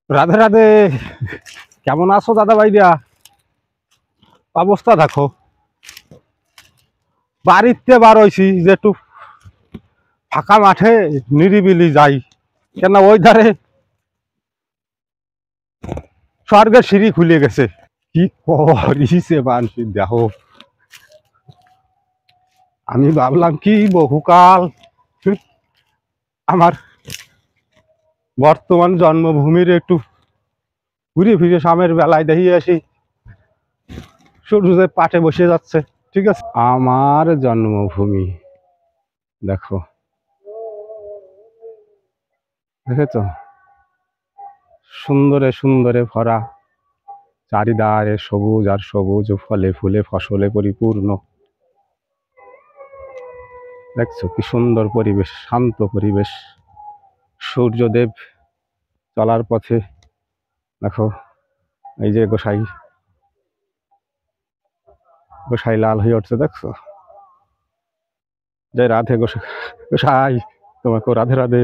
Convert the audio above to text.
রাধে রাধে। কেমন আছো দাদা ভাইরা? অবস্থা দেখো, বাড়িতে বার হইছি যে একটু ফাঁকা মাঠে নিরিবিলি যাই। কেন ওই ধারে স্বর্গের সিঁড়ি খুলে গেছে। কি করিছে বানছি দেখো। আমি ভাবলাম কি বহুকাল আমার বর্তমান জন্মভূমির একটু ঘুরে ফিরে সামের বেলায় দেখিয়ে আসি, সূর্য পাটে বসে যাচ্ছে। ঠিক আছে, আমার জন্মভূমি দেখো, দেখেছো? সুন্দরে সুন্দরে ভরা, চারিধারে সবুজ আর সবুজ, ফলে ফুলে ফসলে পরিপূর্ণ। দেখছো কি সুন্দর পরিবেশ, শান্ত পরিবেশ। সূর্যদেব চলার পথে দেখো, এই যে গোসাই গোসাই লাল হয়ে উঠছে, দেখছো? জয় রাধে গোসাই, গোসাই তোমাকে রাধে রাধে।